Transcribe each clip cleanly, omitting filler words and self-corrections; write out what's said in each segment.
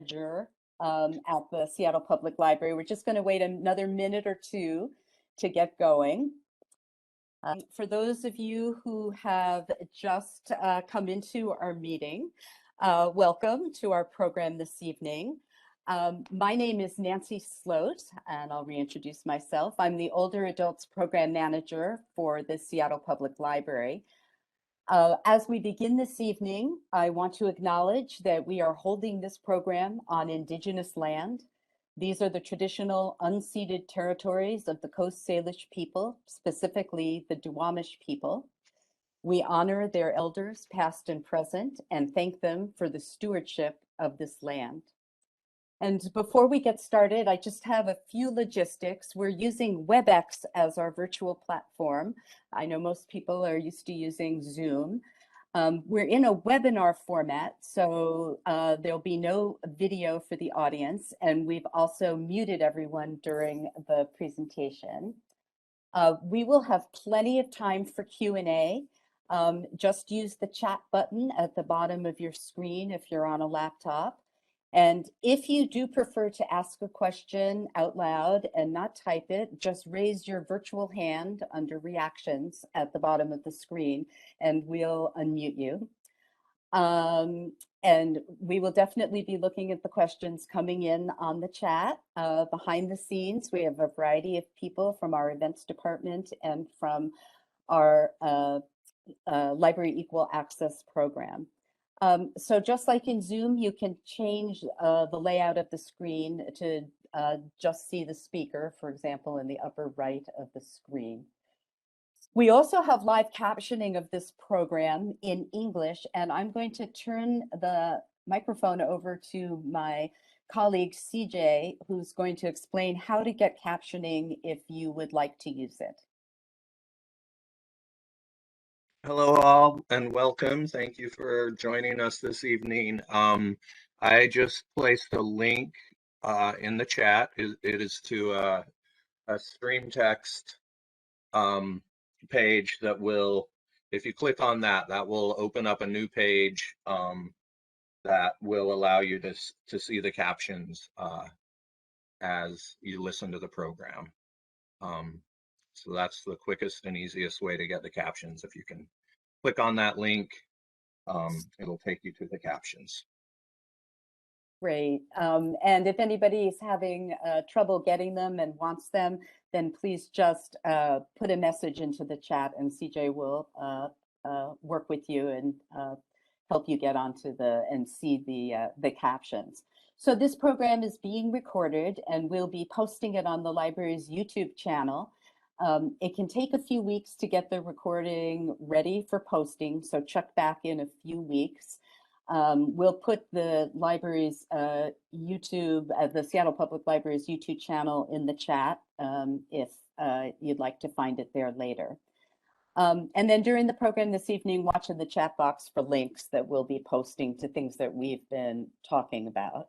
at the Seattle Public Library. We're just going to wait another minute or two to get going. For those of you who have just come into our meeting, welcome to our program this evening. My name is Nancy Sloat, and I'll reintroduce myself. I'm the Older Adults Program Manager for the Seattle Public Library. As we begin this evening, I want to acknowledge that we are holding this program on Indigenous land. These are the traditional unceded territories of the Coast Salish people, specifically the Duwamish people. We honor their elders, past and present, and thank them for the stewardship of this land. And before we get started, I just have a few logistics. We're using WebEx as our virtual platform. I know most people are used to using Zoom. We're in a webinar format, so there'll be no video for the audience, and we've also muted everyone during the presentation. We will have plenty of time for Q&A. Just use the chat button at the bottom of your screen if you're on a laptop. And if you do prefer to ask a question out loud and not type it, just raise your virtual hand under reactions at the bottom of the screen and we'll unmute you. And we will definitely be looking at the questions coming in on the chat. Behind the scenes, we have a variety of people from our events department and from our Library Equal Access program. So just like in Zoom, you can change the layout of the screen to just see the speaker, for example, in the upper right of the screen. We also have live captioning of this program in English, and I'm going to turn the microphone over to my colleague CJ, who's going to explain how to get captioning if you would like to use it. Hello all and welcome. Thank you for joining us this evening. I just placed a link in the chat. It is to a stream text page that will, if you click on that, that will open up a new page that will allow you to see the captions as you listen to the program. So that's the quickest and easiest way to get the captions. If you can click on that link, it'll take you to the captions. Great. And if anybody is having trouble getting them and wants them, then please just put a message into the chat and CJ will work with you and help you get onto and see the captions. So this program is being recorded and we'll be posting it on the library's YouTube channel. It can take a few weeks to get the recording ready for posting, so check back in a few weeks. We'll put the library's YouTube, the Seattle Public Library's YouTube channel in the chat if you'd like to find it there later. And then during the program this evening, watch in the chat box for links that we'll be posting to things that we've been talking about.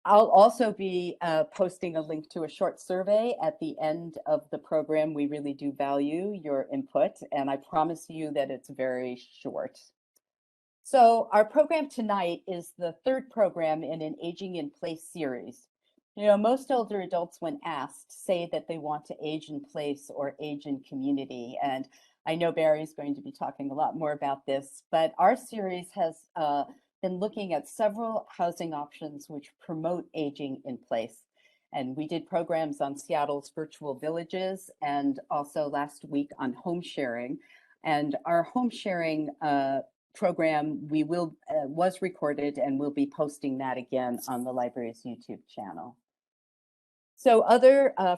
I'll also be posting a link to a short survey at the end of the program. We really do value your input, and I promise you that it's very short. So our program tonight is the third program in an Aging in Place series. You know, most older adults, when asked, say that they want to age in place or age in community. And I know Barry's going to be talking a lot more about this, but our series has been looking at several housing options which promote aging in place. And we did programs on Seattle's virtual villages and also last week on home sharing. And our home sharing program was recorded and we'll be posting that again on the library's YouTube channel. So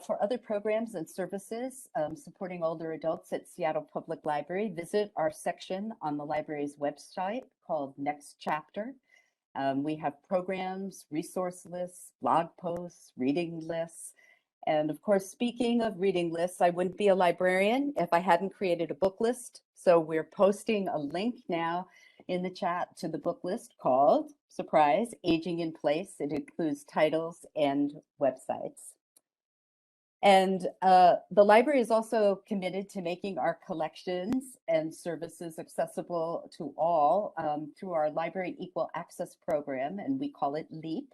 for other programs and services supporting older adults at Seattle Public Library, visit our section on the library's website called Next Chapter. We have programs, resource lists, blog posts, reading lists. And of course, speaking of reading lists, I wouldn't be a librarian if I hadn't created a book list. So we're posting a link now in the chat to the book list called, surprise, Aging in Place. It includes titles and websites. And the library is also committed to making our collections and services accessible to all through our Library Equal Access program, and we call it LEAP.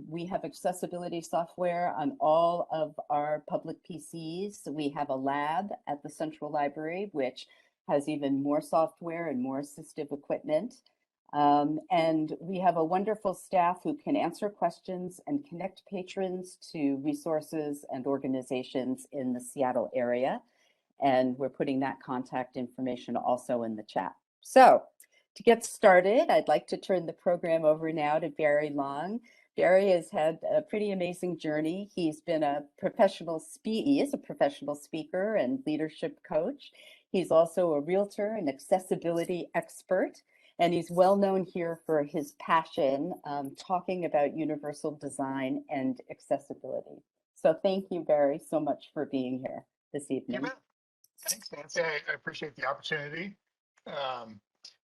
We have accessibility software on all of our public PCs. We have a lab at the Central Library, which has even more software and more assistive equipment. And we have a wonderful staff who can answer questions and connect patrons to resources and organizations in the Seattle area. And we're putting that contact information also in the chat. So to get started, I'd like to turn the program over now to Barry Long. Barry has had a pretty amazing journey. He's been a professional speaker and leadership coach. He's also a realtor and accessibility expert, and he's well known here for his passion talking about universal design and accessibility. So thank you, Barry, so much for being here this evening. Thanks, Nancy. I appreciate the opportunity.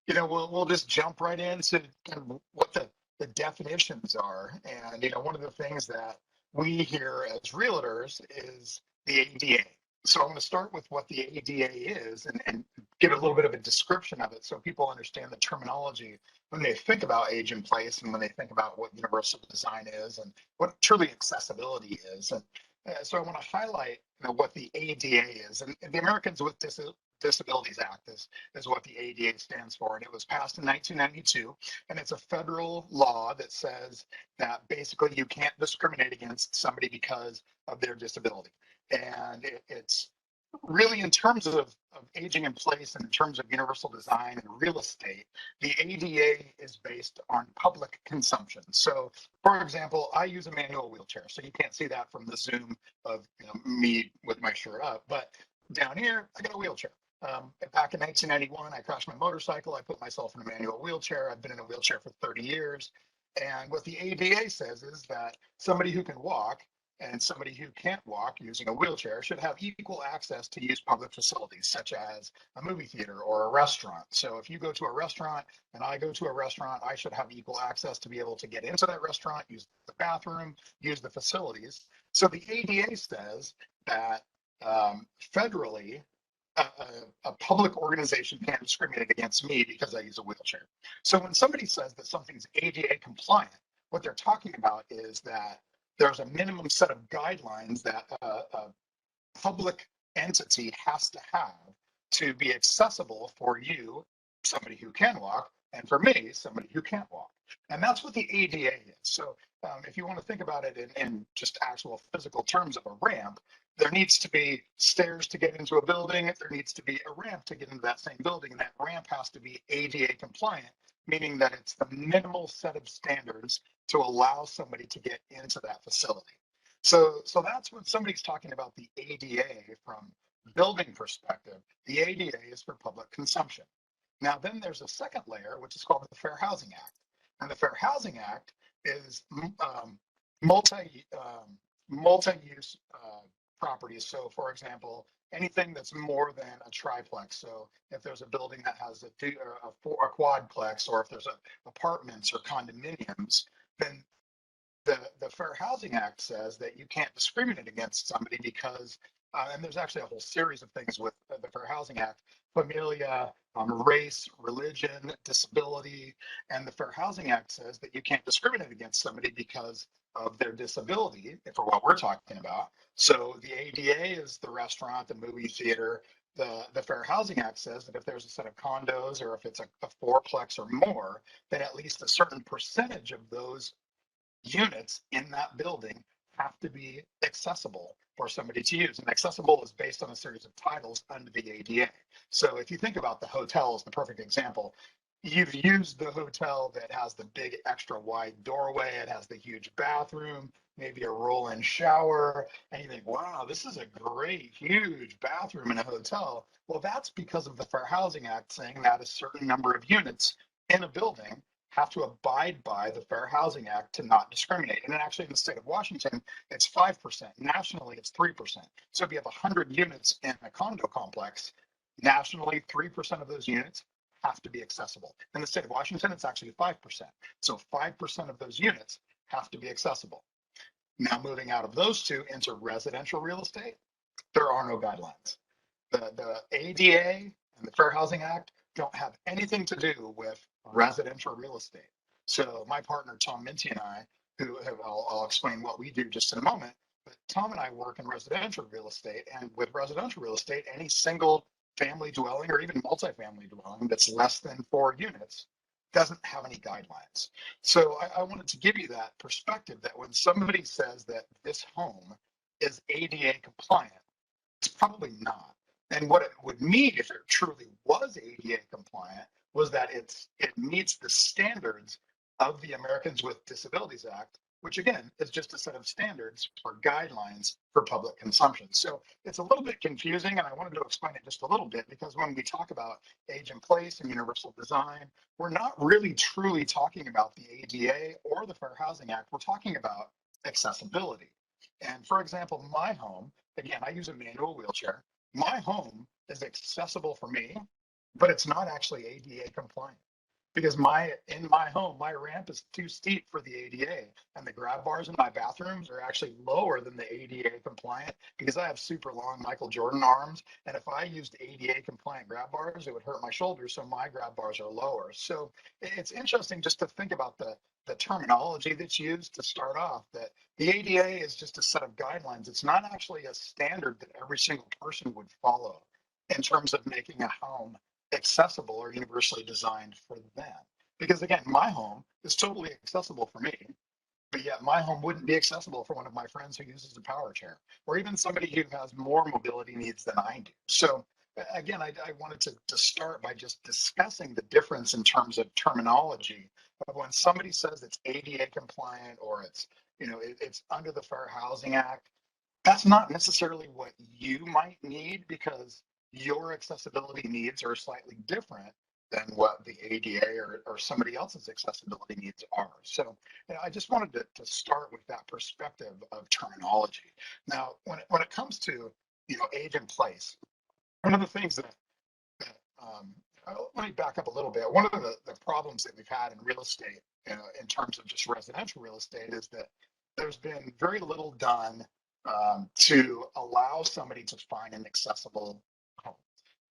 We'll just jump right into kind of what the definitions are. And, one of the things that we hear as realtors is the ADA. So I'm going to start with what the ADA is and give a little bit of a description of it so people understand the terminology when they think about age in place and when they think about what universal design is and what truly accessibility is. And so I want to highlight what the ADA is. And the Americans with Disabilities Act is what the ADA stands for. And it was passed in 1992. And it's a federal law that says that basically you can't discriminate against somebody because of their disability. And it's really, in terms of aging in place and in terms of universal design and real estate, the ADA is based on public consumption. So, for example, I use a manual wheelchair, so you can't see that from the Zoom of me with my shirt up. But down here, I got a wheelchair. Back in 1991, I crashed my motorcycle. I put myself in a manual wheelchair. I've been in a wheelchair for 30 years. And what the ADA says is that somebody who can walk and somebody who can't walk using a wheelchair should have equal access to use public facilities, such as a movie theater or a restaurant. So if you go to a restaurant and I go to a restaurant, I should have equal access to be able to get into that restaurant, use the bathroom, use the facilities. So the ADA says that federally, a public organization can't discriminate against me because I use a wheelchair. So when somebody says that something's ADA compliant, what they're talking about is that there's a minimum set of guidelines that a public entity has to have to be accessible for you, somebody who can walk, and for me, somebody who can't walk. And that's what the ADA is. So if you want to think about it in just actual physical terms of a ramp, there needs to be stairs to get into a building. There needs to be a ramp to get into that same building. And that ramp has to be ADA compliant, meaning that it's the minimal set of standards to allow somebody to get into that facility. So that's when somebody's talking about the ADA from building perspective. The ADA is for public consumption. Now, then there's a second layer, which is called the Fair Housing Act. And the Fair Housing Act is multi-use properties. So, for example, anything that's more than a triplex. So if there's a building that has a quadplex, or if there's apartments or condominiums, then the Fair Housing Act says that you can't discriminate against somebody because, and there's actually a whole series of things with the Fair Housing Act, familia, race, religion, disability, and the Fair Housing Act says that you can't discriminate against somebody because of their disability, for what we're talking about. So the ADA is the restaurant, the movie theater. The Fair Housing Act says that if there's a set of condos or if it's a fourplex or more, then at least a certain percentage of those units in that building have to be accessible for somebody to use. And accessible is based on a series of titles under the ADA. So if you think about the hotel as the perfect example, you've used the hotel that has the big extra wide doorway, it has the huge bathroom, maybe a roll-in shower, and you think, wow, this is a great, huge bathroom in a hotel. Well, that's because of the Fair Housing Act saying that a certain number of units in a building have to abide by the Fair Housing Act to not discriminate. And actually in the state of Washington, it's 5%. Nationally, it's 3%. So if you have 100 units in a condo complex, nationally, 3% of those units have to be accessible. In the state of Washington, it's actually 5%. So 5% of those units have to be accessible. Now moving out of those two into residential real estate, there are no guidelines. The ADA and the Fair Housing Act don't have anything to do with residential real estate. So my partner, Tom Minty, and I, I'll explain what we do just in a moment, but Tom and I work in residential real estate, and with residential real estate, any single family dwelling or even multifamily dwelling that's less than 4 units doesn't have any guidelines. So I wanted to give you that perspective that when somebody says that this home is ADA compliant, it's probably not. And what it would mean if it truly was ADA compliant was that it meets the standards of the Americans with Disabilities Act, which again is just a set of standards or guidelines for public consumption. So it's a little bit confusing, and I wanted to explain it just a little bit because when we talk about age in place and universal design, we're not really truly talking about the ADA or the Fair Housing Act. We're talking about accessibility. And for example, my home, again, I use a manual wheelchair. My home is accessible for me, but it's not actually ADA compliant because in my home, my ramp is too steep for the ADA, and the grab bars in my bathrooms are actually lower than the ADA compliant because I have super long Michael Jordan arms. And if I used ADA compliant grab bars, it would hurt my shoulders. So my grab bars are lower. So it's interesting just to think about the terminology that's used to start off, that the ADA is just a set of guidelines. It's not actually a standard that every single person would follow in terms of making a home accessible or universally designed for them. Because again, my home is totally accessible for me, but yet my home wouldn't be accessible for one of my friends who uses a power chair, or even somebody who has more mobility needs than I do. So again, I wanted to start by just discussing the difference in terms of terminology of when somebody says it's ADA compliant or it's under the Fair Housing Act. That's not necessarily what you might need because your accessibility needs are slightly different than what the ADA or somebody else's accessibility needs are. So I just wanted to start with that perspective of terminology. Now, when it comes to age in place, one of the things that let me back up a little bit. One of the problems that we've had in real estate, in terms of just residential real estate, is that there's been very little done to allow somebody to find an accessible home.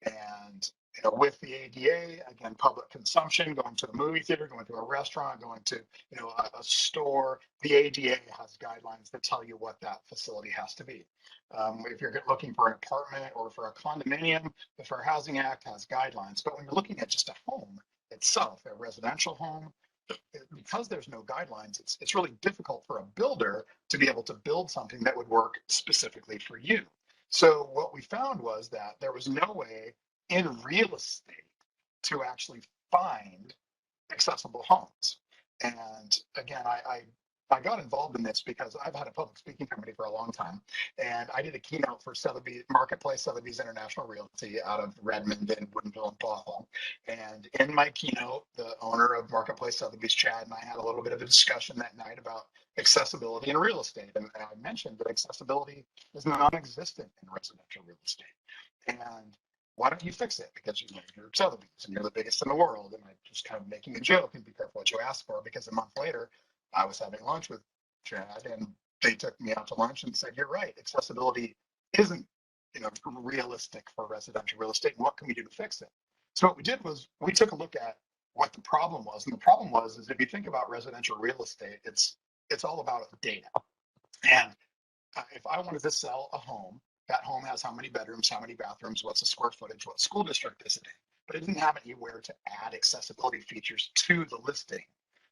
And with the ADA, again, public consumption, going to a movie theater, going to a restaurant, going to a store, the ADA has guidelines that tell you what that facility has to be. If you're looking for an apartment or for a condominium, the Fair Housing Act has guidelines. But when you're looking at just a home itself, a residential home, because there's no guidelines, it's really difficult for a builder to be able to build something that would work specifically for you. So what we found was that there was no way in real estate to actually find accessible homes. And again, I got involved in this because I've had a public speaking company for a long time, and I did a keynote for Sotheby's Marketplace Sotheby's International Realty out of Redmond and Woodinville and Bothell. And in my keynote, the owner of Marketplace Sotheby's, Chad, and I had a little bit of a discussion that night about accessibility in real estate. And I mentioned that accessibility is non-existent in residential real estate. And why don't you fix it? Because you're Sotheby's and you're the biggest in the world. And I just kind of making a joke, and be careful what you ask for, because a month later, I was having lunch with Chad, and they took me out to lunch and said, "You're right. Accessibility isn't, realistic for residential real estate. What can we do to fix it?" So what we did was we took a look at what the problem was, and the problem is if you think about residential real estate, it's all about data. And if I wanted to sell a home, that home has how many bedrooms, how many bathrooms, what's the square footage, what school district is it in, but it didn't have anywhere to add accessibility features to the listing.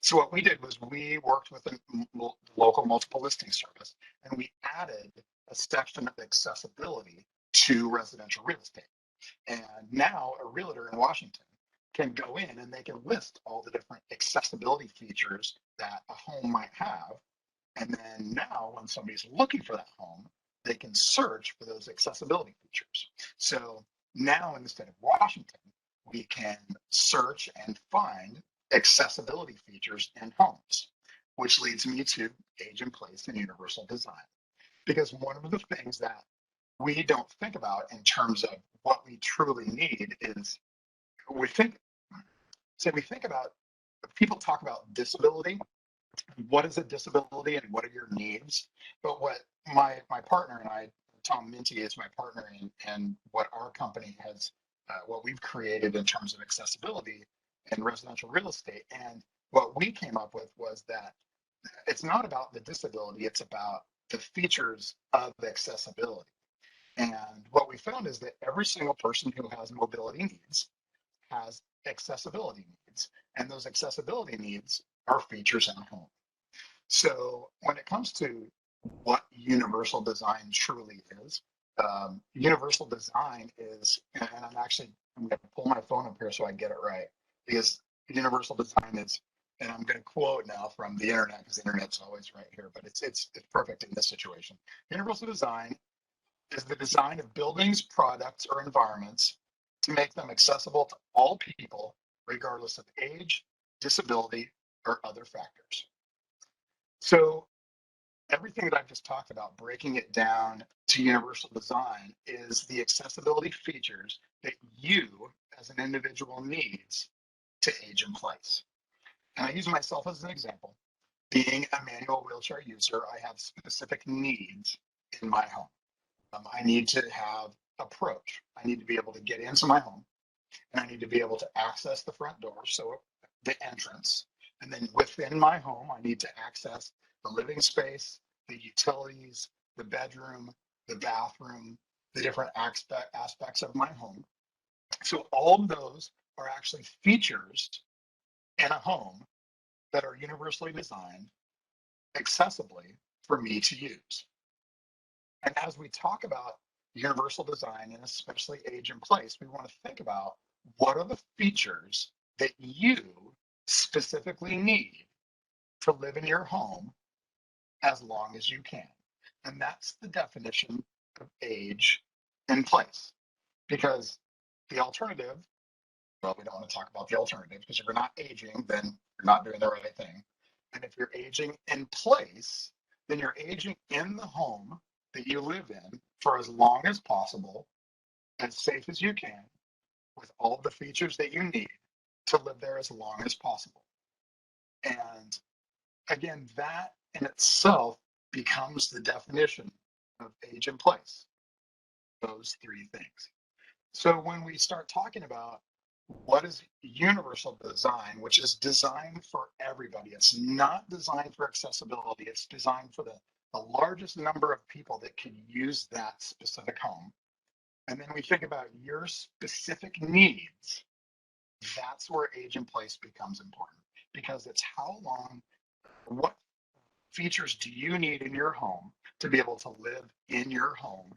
So what we did was we worked with the local multiple listing service, and we added a section of accessibility to residential real estate. And now a realtor in Washington can go in and they can list all the different accessibility features that a home might have. And then now when somebody's looking for that home, they can search for those accessibility features. So now in the state of Washington, we can search and find accessibility features in homes, which leads me to age in place and universal design. Because one of the things that we don't think about in terms of what we truly need is we think about, people talk about disability, what is a disability and what are your needs. But what my partner and I, Tom Minty, is my partner, and what our company has, what we've created in terms of accessibility in residential real estate. And what we came up with was that it's not about the disability, it's about the features of accessibility. And what we found is that every single person who has mobility needs has accessibility needs, and those accessibility needs are features in a home. So when it comes to what universal design truly is, universal design is, and I'm going to pull my phone up here so I get it right, because universal design is, and I'm going to quote now from the internet because the internet's always right here, but it's perfect in this situation. Universal design is the design of buildings, products, or environments to make them accessible to all people, regardless of age, disability, or other factors. So everything that I've just talked about, breaking it down to universal design, is the accessibility features that you as an individual needs to age in place. And I use myself as an example. Being a manual wheelchair user, I have specific needs in my home. I need to have approach. I need to be able to get into my home, and I need to be able to access the front door, so the entrance. And then within my home, I need to access the living space, the utilities, the bedroom, the bathroom, the different aspects of my home. So all of those are actually features in a home that are universally designed accessibly for me to use. And as we talk about universal design and especially age in place, we want to think about what are the features that you specifically need to live in your home as long as you can. And that's the definition of age in place. Because the alternative, well, we don't want to talk about the alternative, because if you're not aging, then you're not doing the right thing. And if you're aging in place, then you're aging in the home that you live in for as long as possible, as safe as you can, with all the features that you need to live there as long as possible. And again, that in itself becomes the definition of age in place, those three things. So when we start talking about what is universal design, which is designed for everybody, it's not designed for accessibility, it's designed for the largest number of people that can use that specific home. And then we think about your specific needs, that's where age in place becomes important, because it's how long, what features do you need in your home to be able to live in your home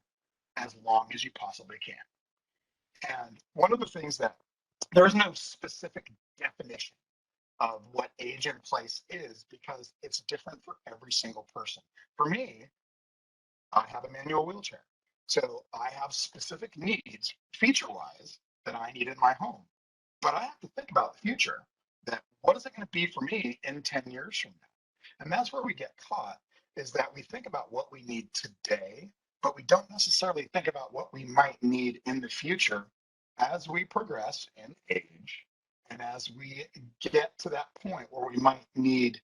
as long as you possibly can. And one of the things that there's no specific definition of what age in place is, because it's different for every single person. For me, I have a manual wheelchair. So I have specific needs feature-wise that I need in my home. But I have to think about the future, that what is it going to be for me in 10 years from now? And that's where we get caught, is that we think about what we need today, but we don't necessarily think about what we might need in the future as we progress in age. And as we get to that point where we might need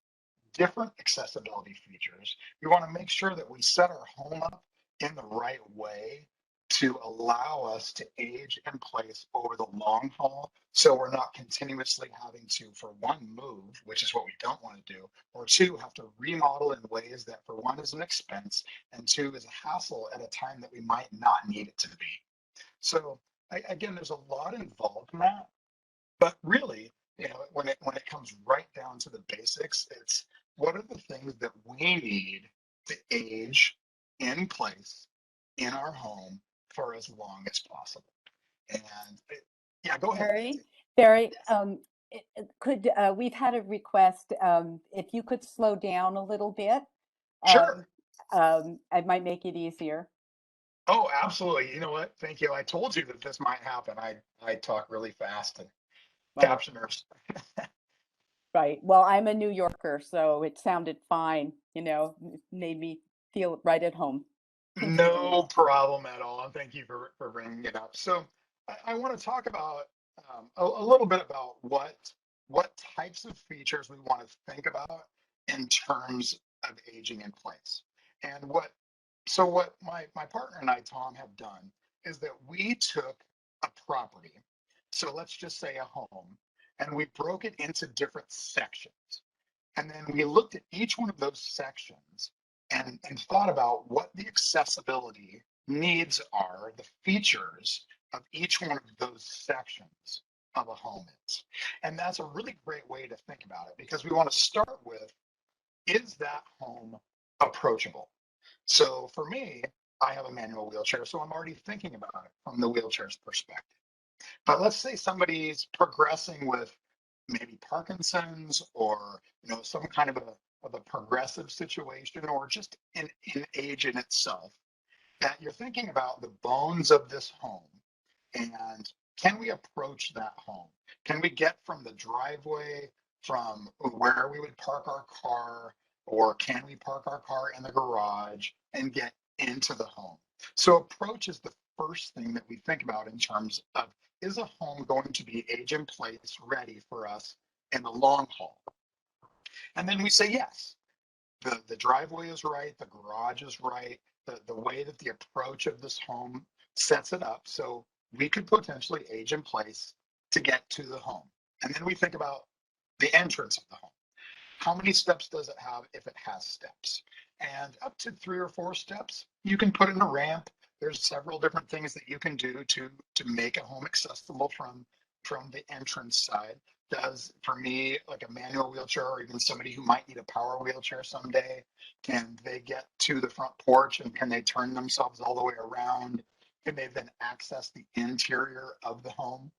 different accessibility features, we want to make sure that we set our home up in the right way to allow us to age in place over the long haul, so we're not continuously having to, for one, move, which is what we don't want to do, or two, have to remodel in ways that, for one, is an expense, and two, is a hassle at a time that we might not need it to be. So again, there's a lot involved in that, but really, when it comes right down to the basics, it's what are the things that we need to age in place in our home for as long as possible. And yeah, go ahead. Barry, we've had a request, if you could slow down a little bit. Sure. It might make it easier. Oh, absolutely. You know what? Thank you. I told you that this might happen. I talk really fast, and captioners. Right. Well, I'm a New Yorker, so it sounded fine, made me feel right at home. No problem at all. And thank you for bringing it up. So I want to talk about a little bit about what types of features we want to think about in terms of aging in place. And what my partner and I, Tom, have done is that we took a property, so let's just say a home, and we broke it into different sections. And then we looked at each one of those sections and thought about what the accessibility needs are, the features of each one of those sections of a home is. And that's a really great way to think about it, because we want to start with, is that home approachable? So for me, I have a manual wheelchair, so I'm already thinking about it from the wheelchair's perspective. But let's say somebody's progressing with maybe Parkinson's, or some kind of a progressive situation, or just in age in itself, that you're thinking about the bones of this home, and can we approach that home? Can we get from the driveway, from where we would park our car, or can we park our car in the garage and get into the home? So approach is the first thing that we think about in terms of, is a home going to be age in place ready for us in the long haul? And then we say yes. The driveway is right, the garage is right, the way that the approach of this home sets it up, so we could potentially age in place to get to the home. And then we think about the entrance of the home. How many steps does it have, if it has steps? And up to 3 or 4 steps, you can put in a ramp. There's several different things that you can do to make a home accessible from the entrance side. Does, for me, like a manual wheelchair, or even somebody who might need a power wheelchair someday, can they get to the front porch, and can they turn themselves all the way around? Can they then access the interior of the home?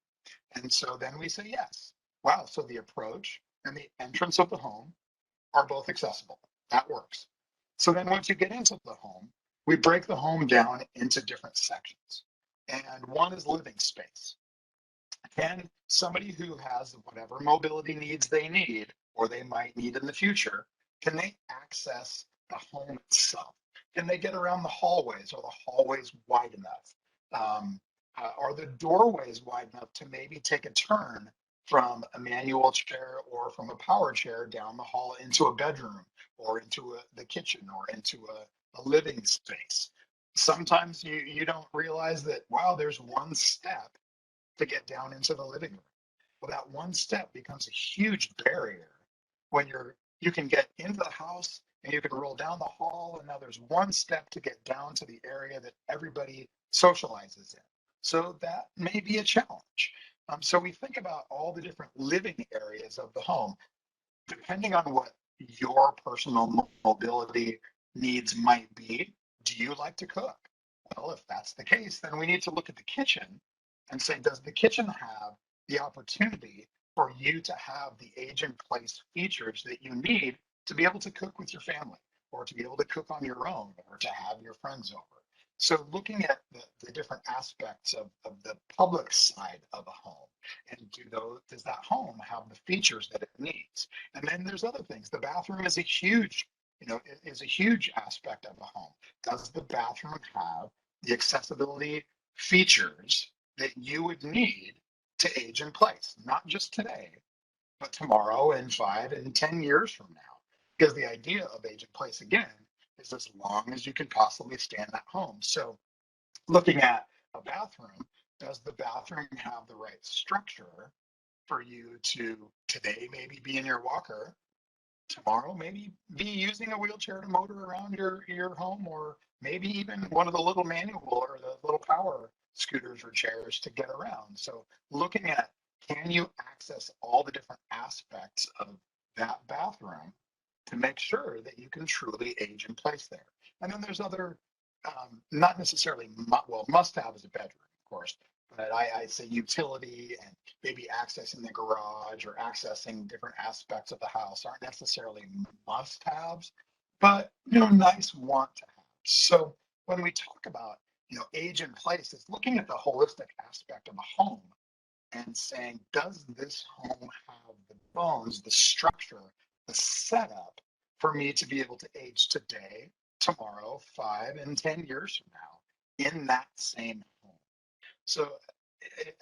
And so then we say yes. Wow, so the approach and the entrance of the home are both accessible. That works. So then once you get into the home, we break the home down into different sections. And one is living space. Can somebody who has whatever mobility needs they need, or they might need in the future, can they access the home itself? Can they get around the hallways? Are the hallways wide enough? Are the doorways wide enough to maybe take a turn from a manual chair or from a power chair down the hall into a bedroom, or into the kitchen, or into a living space? Sometimes you don't realize that, wow, there's one step to get down into the living room. Well, that one step becomes a huge barrier when you can get into the house and you can roll down the hall, and now there's one step to get down to the area that everybody socializes in. So that may be a challenge. So we think about all the different living areas of the home, depending on what your personal mobility needs might be. Do you like to cook? Well, if that's the case, then we need to look at the kitchen and say, does the kitchen have the opportunity for you to have the age in place features that you need to be able to cook with your family, or to be able to cook on your own, or to have your friends over? So looking at the different aspects of the public side of a home, and does that home have the features that it needs? And then there's other things. The bathroom is a huge, is a huge aspect of a home. Does the bathroom have the accessibility features that you would need to age in place, not just today, but tomorrow, and 5 and 10 years from now? Because the idea of age in place, again, is as long as you can possibly stand that home. So looking at a bathroom, does the bathroom have the right structure for you to today maybe be in your walker, tomorrow maybe be using a wheelchair to motor around your home, or maybe even one of the little manual or the little power scooters or chairs to get around? So looking at, can you access all the different aspects of that bathroom to make sure that you can truly age in place there? And then there's other, not necessarily, must have is a bedroom, of course, but I say utility, and maybe accessing the garage or accessing different aspects of the house aren't necessarily must haves, but nice want to have. So when we talk about age in place, it's looking at the holistic aspect of a home and saying, does this home have the bones, the structure, the setup for me to be able to age today, tomorrow, 5 and 10 years from now in that same home? So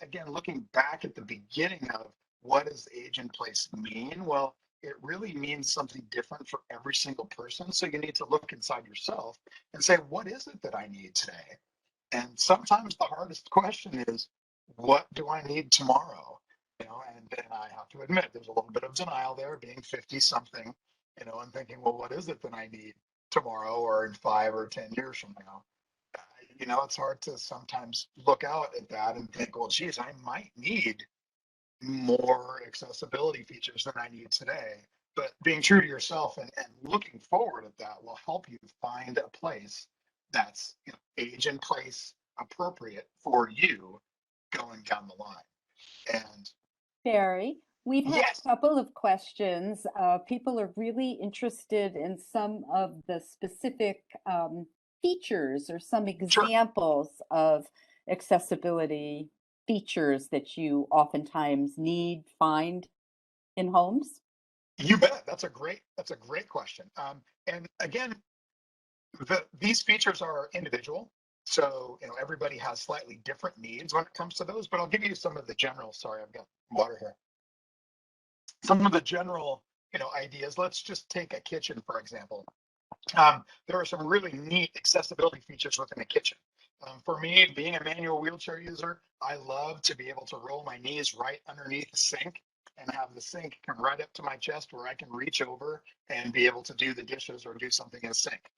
again, looking back at the beginning of what does age in place mean? Well, it really means something different for every single person. So you need to look inside yourself and say, what is it that I need today? And sometimes the hardest question is, what do I need tomorrow? And I have to admit, there's a little bit of denial there, being 50 something, and thinking, well, what is it that I need tomorrow or in 5 or 10 years from now? It's hard to sometimes look out at that and think, well, geez, I might need more accessibility features than I need today. But being true to yourself and looking forward at that will help you find a place that's age and place appropriate for you going down the line. And Barry, we've had yes, a couple of questions. People are really interested in some of the specific features or some sure. examples of accessibility features that you oftentimes find in homes. You bet. That's a great question. And again, these features are individual. So, everybody has slightly different needs when it comes to those, but I'll give you some of the general, sorry, I've got water here. Some of the general, ideas. Let's just take a kitchen, for example. There are some really neat accessibility features within a kitchen. For me, being a manual wheelchair user, I love to be able to roll my knees right underneath the sink and have the sink come right up to my chest where I can reach over and be able to do the dishes or do something in the sink.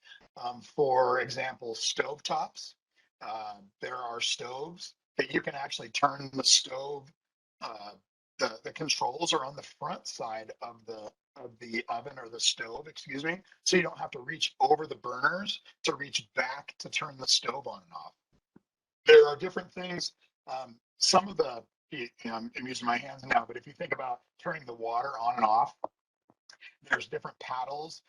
For example, stove tops. There are stoves that you can actually turn the stove. Uh, the controls are on the front side of the oven or the stove, excuse me. So you don't have to reach over the burners to reach back to turn the stove on and off. There are different things. Some of the, I'm using my hands now, but if you think about turning the water on and off, there's different paddles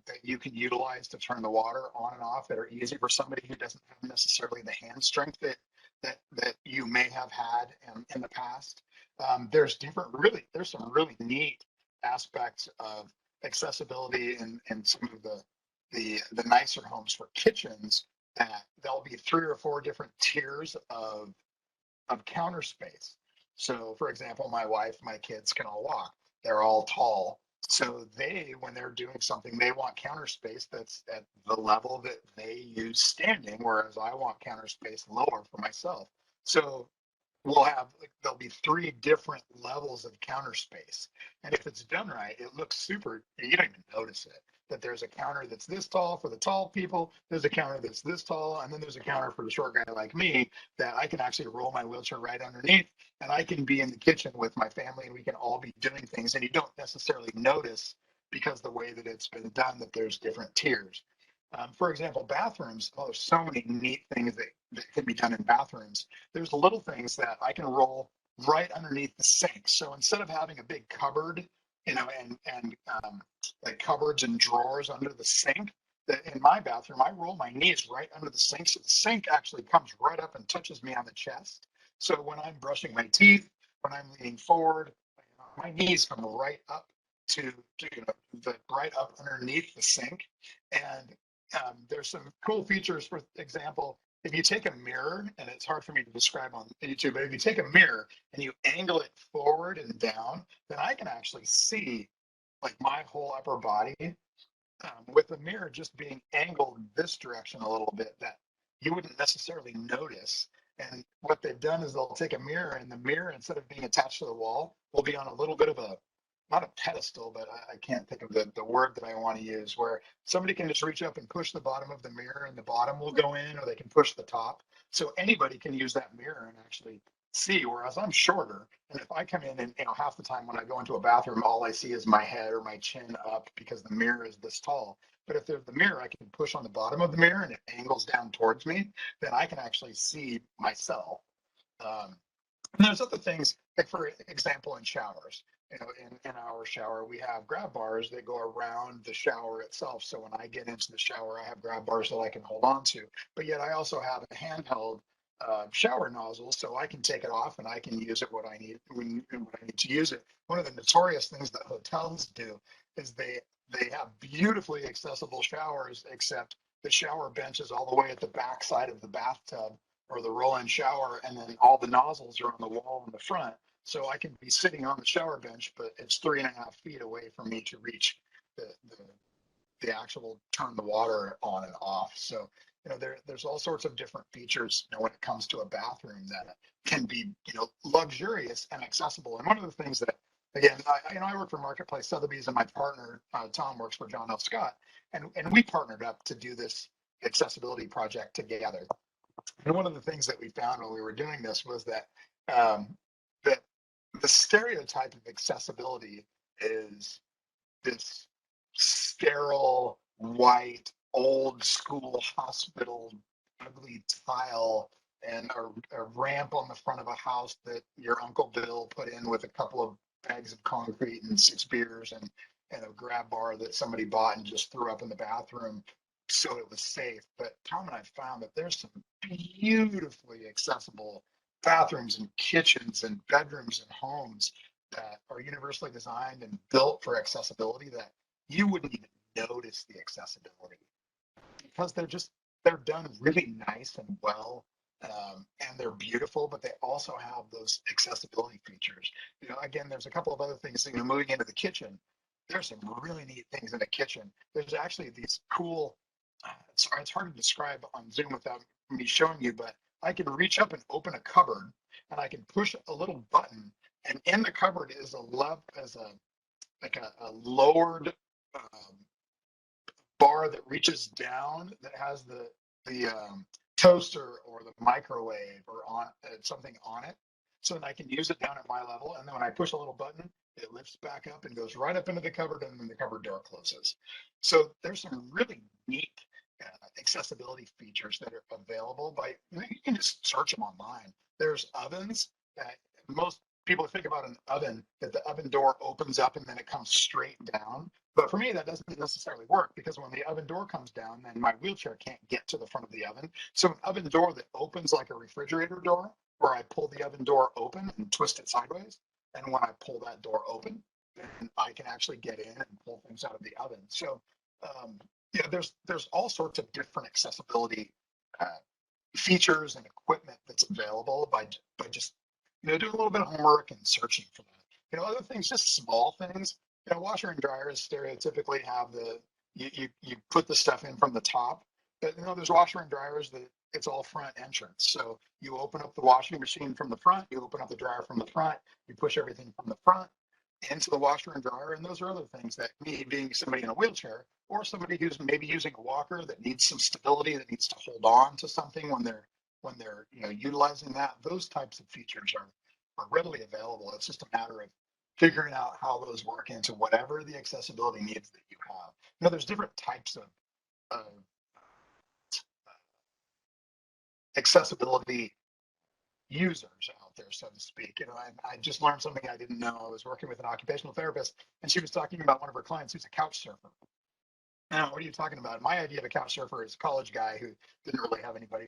that you can utilize to turn the water on and off that are easy for somebody who doesn't have necessarily the hand strength that you may have had in the past. There's some really neat aspects of accessibility in some of the nicer homes for kitchens, that there'll be 3 or 4 different tiers of counter space. So for example, my wife, my kids can all walk. They're all tall. So when they're doing something, they want counter space that's at the level that they use standing, whereas I want counter space lower for myself. So there'll be 3 different levels of counter space. And if it's done right, it looks super, you don't even notice it. That there's a counter that's this tall for the tall people, there's a counter that's this tall, and then there's a counter for the short guy like me that I can actually roll my wheelchair right underneath, and I can be in the kitchen with my family and we can all be doing things, and you don't necessarily notice because the way that it's been done that there's different tiers. For example, bathrooms, there's so many neat things that can be done in bathrooms. There's little things that I can roll right underneath the sink. So instead of having a big cupboard, and like cupboards and drawers under the sink, that in my bathroom, I roll my knees right under the sink. So the sink actually comes right up and touches me on the chest. So when I'm brushing my teeth, when I'm leaning forward, my knees come right up to the right up underneath the sink. And there's some cool features. For example, if you take a mirror, and it's hard for me to describe on YouTube, but if you take a mirror and you angle it forward and down, then I can actually see like my whole upper body with the mirror just being angled this direction a little bit that you wouldn't necessarily notice. And what they've done is they'll take a mirror, and the mirror, instead of being attached to the wall, will be on a little bit of not a pedestal, but I can't think of the word that I want to use, where somebody can just reach up and push the bottom of the mirror and the bottom will go in, or they can push the top. So anybody can use that mirror and actually see, whereas I'm shorter. And if I come in and, half the time when I go into a bathroom, all I see is my head or my chin up because the mirror is this tall. But if there's the mirror, I can push on the bottom of the mirror and it angles down towards me, then I can actually see myself. And there's other things, like for example, in showers. In our shower, we have grab bars that go around the shower itself. So when I get into the shower, I have grab bars that I can hold on to. But yet I also have a handheld shower nozzle, so I can take it off and I can use it when I need to use it. One of the notorious things that hotels do is they have beautifully accessible showers, except the shower bench is all the way at the back side of the bathtub or the roll-in shower, and then all the nozzles are on the wall in the front. So I can be sitting on the shower bench, but it's 3.5 feet away from me to reach the, the, the actual turn the water on and off. So, there's all sorts of different features, when it comes to a bathroom that can be, luxurious and accessible. And one of the things that, again, I work for Marketplace Sotheby's, and my partner, Tom, works for John L. Scott, and we partnered up to do this accessibility project together. And one of the things that we found when we were doing this was that that the stereotype of accessibility is this sterile, white, old school hospital, ugly tile, and a ramp on the front of a house that your Uncle Bill put in with a couple of bags of concrete and 6 beers and a grab bar that somebody bought and just threw up in the bathroom so it was safe. But Tom and I found that there's some beautifully accessible bathrooms and kitchens and bedrooms and homes that are universally designed and built for accessibility that you wouldn't even notice the accessibility because they're done really nice and well, and they're beautiful, but they also have those accessibility features. Again, there's a couple of other things. Moving into the kitchen, there's some really neat things in the kitchen. There's actually these cool. It's hard to describe on Zoom without me showing you, but I can reach up and open a cupboard, and I can push a little button, and in the cupboard is a lowered bar that reaches down that has the toaster or the microwave or on something on it, so that I can use it down at my level. And then when I push a little button, it lifts back up and goes right up into the cupboard, and then the cupboard door closes. So there's some really neat accessibility features that are available by, you can just search them online. There's ovens that most people think about an oven, that the oven door opens up and then it comes straight down. But for me, that doesn't necessarily work, because when the oven door comes down, then my wheelchair can't get to the front of the oven. So an oven door that opens like a refrigerator door, where I pull the oven door open and twist it sideways. And when I pull that door open, then I can actually get in and pull things out of the oven. So, there's all sorts of different accessibility features and equipment that's available by just doing a little bit of homework and searching for that. Other things, just small things. Washer and dryers stereotypically have you put the stuff in from the top, but there's washer and dryers that it's all front entrance. So you open up the washing machine from the front, you open up the dryer from the front, you push everything from the front into the washer and dryer. And those are other things that me, being somebody in a wheelchair, or somebody who's maybe using a walker that needs some stability, that needs to hold on to something when they're utilizing that, those types of features are readily available. It's just a matter of figuring out how those work into whatever the accessibility needs that you have. There's different types of accessibility users out there, so to speak. I just learned something I didn't know. I was working with an occupational therapist, and she was talking about one of her clients who's a couch surfer. Now, what are you talking about? My idea of a couch surfer is a college guy who didn't really have anybody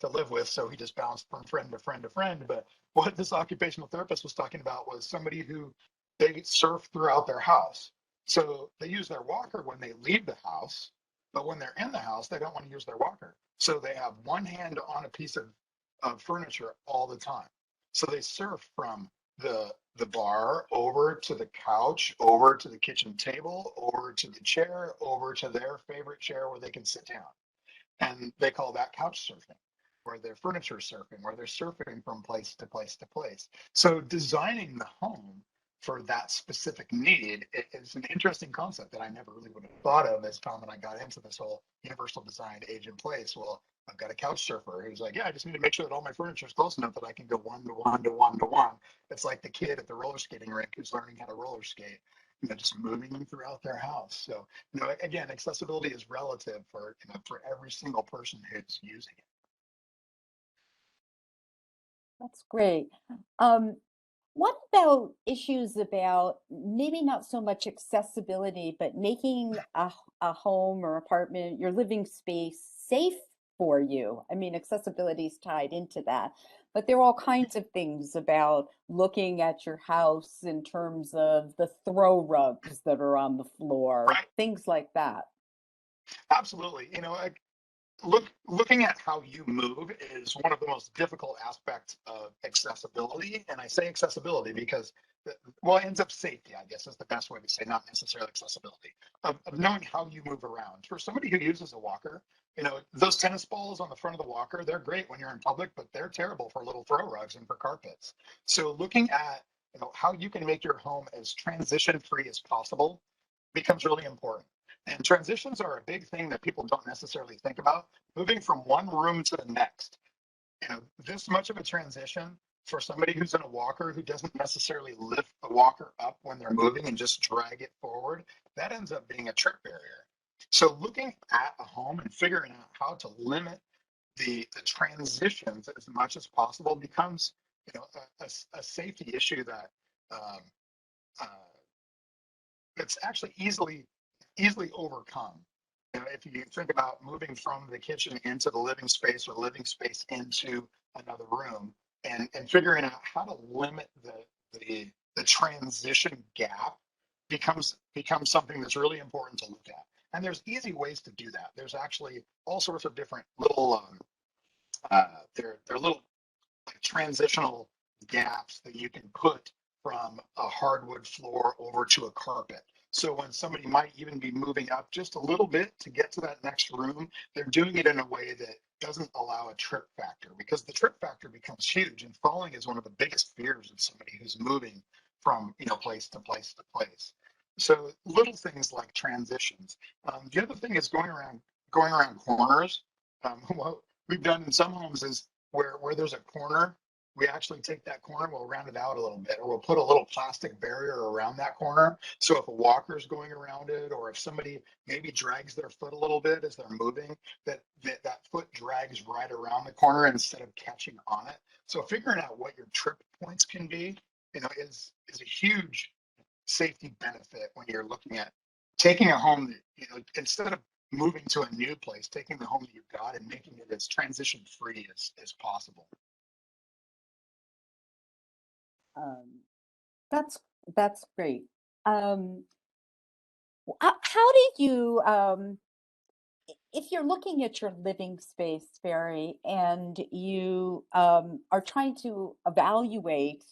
to live with, so he just bounced from friend to friend to friend. But what this occupational therapist was talking about was somebody who, they surf throughout their house. So they use their walker when they leave the house, but when they're in the house, they don't want to use their walker. So they have one hand on a piece of furniture all the time. So they surf from the bar over to the couch, over to the kitchen table, over to the chair, over to their favorite chair where they can sit down. And they call that couch surfing, where they're furniture surfing, where they're surfing from place to place to place. So designing the home for that specific need is an interesting concept that I never really would have thought of as Tom and I got into this whole universal design age in place. Well, I've got a couch surfer who's like, yeah, I just need to make sure that all my furniture is close enough that I can go one to one to one to one. It's like the kid at the roller skating rink who's learning how to roller skate, just moving them throughout their house. So, again, accessibility is relative for every single person who's using it. That's great. What about issues about maybe not so much accessibility, but making a home or apartment, your living space, safe for you? I mean, accessibility is tied into that, but there are all kinds of things about looking at your house in terms of the throw rugs that are on the floor, Right. things like that. Absolutely. looking at how you move is one of the most difficult aspects of accessibility. And I say accessibility because, well, it ends up safety, I guess is the best way to say, not necessarily accessibility, of knowing how you move around. For somebody who uses a walker, you know, those tennis balls on the front of the walker, they're great when you're in public, but they're terrible for little throw rugs and for carpets. So looking at, you know, how you can make your home as transition free as possible becomes really important. And transitions are a big thing that people don't necessarily think about. Moving from one room to the next, you know, this much of a transition for somebody who's in a walker who doesn't necessarily lift the walker up when they're moving and just drag it forward, that ends up being a trip barrier. So looking at a home and figuring out how to limit the transitions as much as possible becomes, you know, a safety issue that um, uh, it's actually easily overcome. You know, if you think about moving from the kitchen into the living space or living space into another room, and figuring out how to limit the transition gap becomes something that's really important to look at. And there's easy ways to do that. There's actually all sorts of different little they're little like transitional gaps that you can put from a hardwood floor over to a carpet. So when somebody might even be moving up just a little bit to get to that next room, they're doing it in a way that doesn't allow a trip factor, because the trip factor becomes huge, and falling is one of the biggest fears of somebody who's moving from, you know, place to place to place. So little things like transitions. The other thing is going around corners. What we've done in some homes is where there's a corner, we actually take that corner, we'll round it out a little bit, or we'll put a little plastic barrier around that corner. So if a walker's going around it, or if somebody maybe drags their foot a little bit as they're moving, that foot drags right around the corner instead of catching on it. So figuring out what your trip points can be, you know, is a huge safety benefit when you're looking at taking a home that, you know, instead of moving to a new place, taking the home that you've got and making it as transition free as possible. Um, that's that's great. Um, how do you, if you're looking at your living space, Barry, and you are trying to evaluate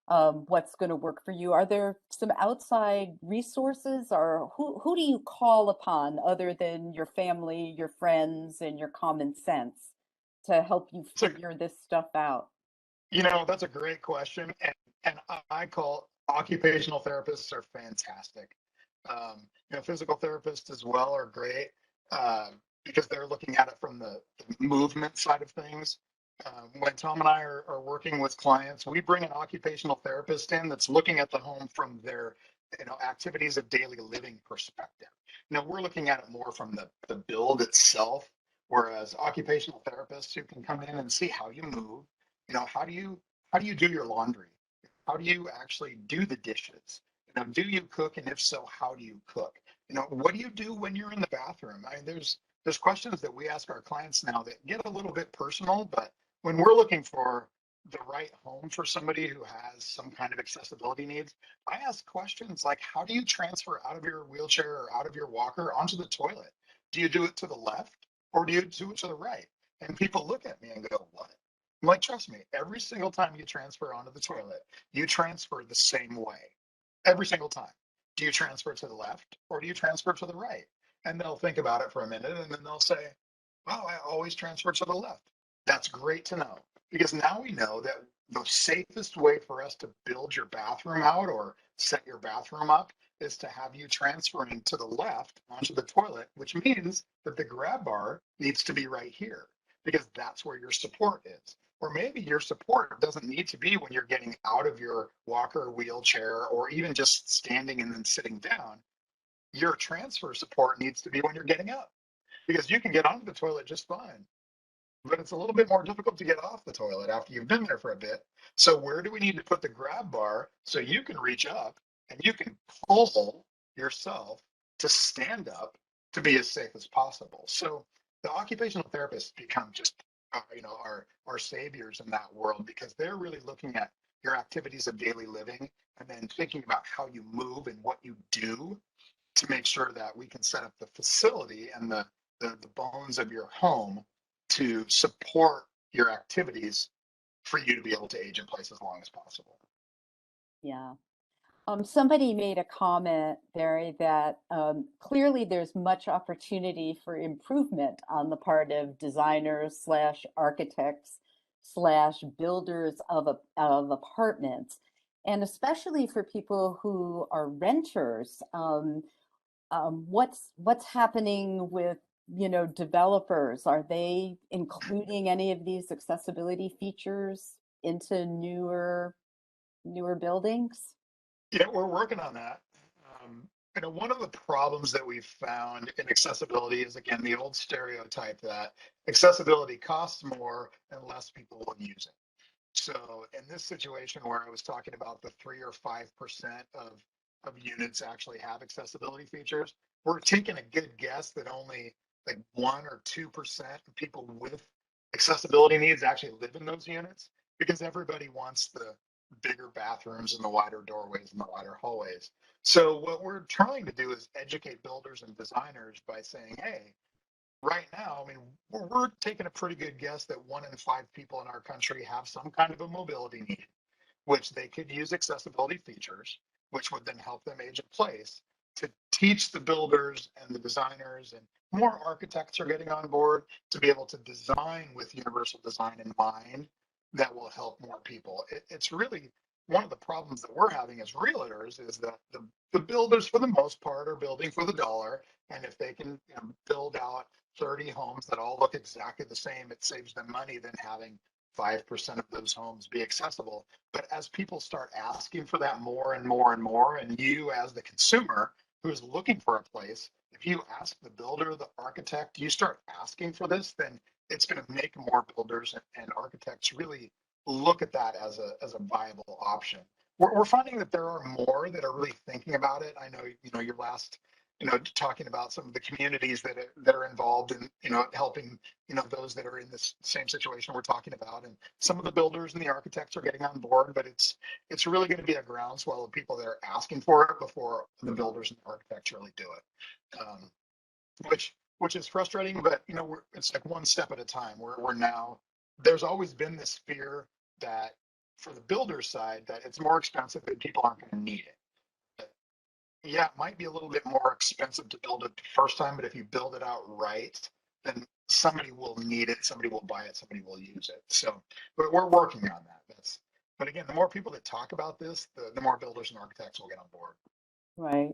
what's going to work for you, are there some outside resources, or who do you call upon other than your family, your friends, and your common sense to help you So, figure this stuff out? you know, that's a great question. And I call occupational therapists are fantastic. You know, physical therapists as well are great because they're looking at it from the movement side of things. When Tom and I are working with clients, we bring an occupational therapist in that's looking at the home from their, you know, activities of daily living perspective. Now we're looking at it more from the build itself, whereas occupational therapists who can come in and see how you move, you know, how do you do your laundry? How do you actually do the dishes? You know, do you cook? And if so, how do you cook? You know, what do you do when you're in the bathroom? I mean, there's questions that we ask our clients now that get a little bit personal, but when we're looking for the right home for somebody who has some kind of accessibility needs, I ask questions like, how do you transfer out of your wheelchair or out of your walker onto the toilet? Do you do it to the left or do you do it to the right? And people look at me and go, what? I'm like, trust me, every single time you transfer onto the toilet, you transfer the same way. Every single time. Do you transfer to the left or do you transfer to the right? And they'll think about it for a minute and then they'll say, well, I always transfer to the left. That's great to know, because now we know that the safest way for us to build your bathroom out or set your bathroom up is to have you transferring to the left onto the toilet, which means that the grab bar needs to be right here because that's where your support is. Or maybe your support doesn't need to be when you're getting out of your walker, wheelchair, or even just standing and then sitting down. Your transfer support needs to be when you're getting up, because you can get onto the toilet just fine, but it's a little bit more difficult to get off the toilet after you've been there for a bit. So where do we need to put the grab bar so you can reach up and you can pull yourself to stand up to be as safe as possible? So the occupational therapists become just you know, our saviors in that world, because they're really looking at your activities of daily living and then thinking about how you move and what you do to make sure that we can set up the facility and the bones of your home to support your activities for you to be able to age in place as long as possible. Yeah. Somebody made a comment, Barry, that clearly there's much opportunity for improvement on the part of designers slash architects slash builders of apartments, and especially for people who are renters. What's happening with, developers? Are they including any of these accessibility features into newer buildings? Yeah, we're working on that. One of the problems that we've found in accessibility is, again, the old stereotype that accessibility costs more and less people will use it. So in this situation where I was talking about the 3 or 5% of units actually have accessibility features, we're taking a good guess that only like 1 or 2% of people with accessibility needs actually live in those units, because everybody wants the bigger bathrooms and the wider doorways and the wider hallways. So what we're trying to do is educate builders and designers by saying, hey, right now, I mean, we're taking a pretty good guess that 1 in 5 people in our country have some kind of a mobility need, which they could use accessibility features, which would then help them age in place. To teach the builders and the designers, and more architects are getting on board to be able to design with universal design in mind, that will help more people. It's really one of the problems that we're having as realtors is that the builders, for the most part, are building for the dollar. And if they can, build out 30 homes that all look exactly the same, it saves them money than having 5% of those homes be accessible. But as people start asking for that more and more and more, and you as the consumer who's looking for a place, if you ask the builder, the architect, you start asking for this, then it's going to make more builders and architects really look at that as a viable option. We're finding that there are more that are really thinking about it. I know, your last, talking about some of the communities that are involved in, helping, those that are in this same situation we're talking about. And some of the builders and the architects are getting on board, but it's really going to be a groundswell of people that are asking for it before the builders and the architects really do it. Which is frustrating, but it's like one step at a time. We're now, there's always been this fear that for the builder side that it's more expensive and people aren't going to need it. But yeah, it might be a little bit more expensive to build it the first time, but if you build it out right, then somebody will need it, somebody will buy it, somebody will use it. So, but we're working on that. But again, the more people that talk about this, the more builders and architects will get on board. Right.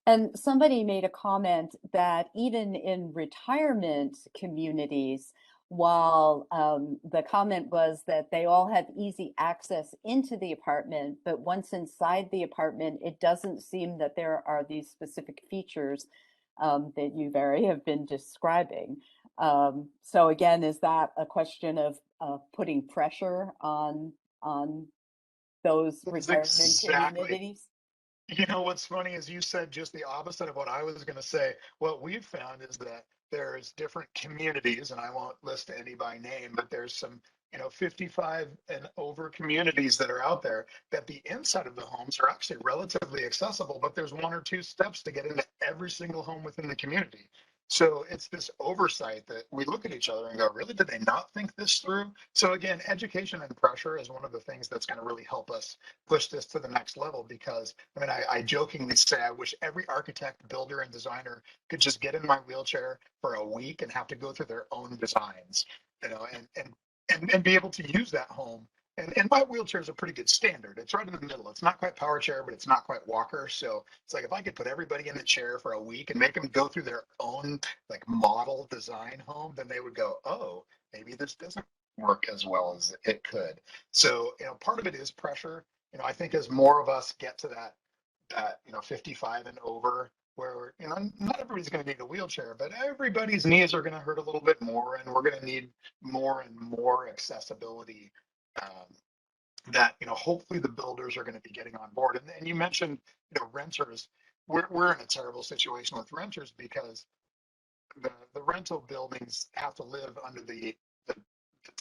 And somebody made a comment that even in retirement communities, while the comment was that they all have easy access into the apartment, but once inside the apartment, it doesn't seem that there are these specific features that you, Barry, have been describing. So again, is that a question of putting pressure on those retirement communities? What's funny is you said just the opposite of what I was going to say. What we've found is that there's different communities, and I won't list any by name, but there's some, 55 and over communities that are out there that the inside of the homes are actually relatively accessible, but there's 1 or 2 steps to get into every single home within the community. So it's this oversight that we look at each other and go, really, did they not think this through? So again, education and pressure is one of the things that's going to really help us push this to the next level, because I jokingly say I wish every architect, builder, and designer could just get in my wheelchair for a week and have to go through their own designs, and be able to use that home. And my wheelchair is a pretty good standard. It's right in the middle. It's not quite power chair, but it's not quite walker. So it's like if I could put everybody in the chair for a week and make them go through their own like model design home, then they would go, oh, maybe this doesn't work as well as it could. So, part of it is pressure. I think as more of us get to that 55 and over, where not everybody's going to need a wheelchair, but everybody's knees are going to hurt a little bit more, and we're going to need more and more accessibility, that hopefully the builders are going to be getting on board. And you mentioned renters. We're in a terrible situation with renters because the rental buildings have to live under the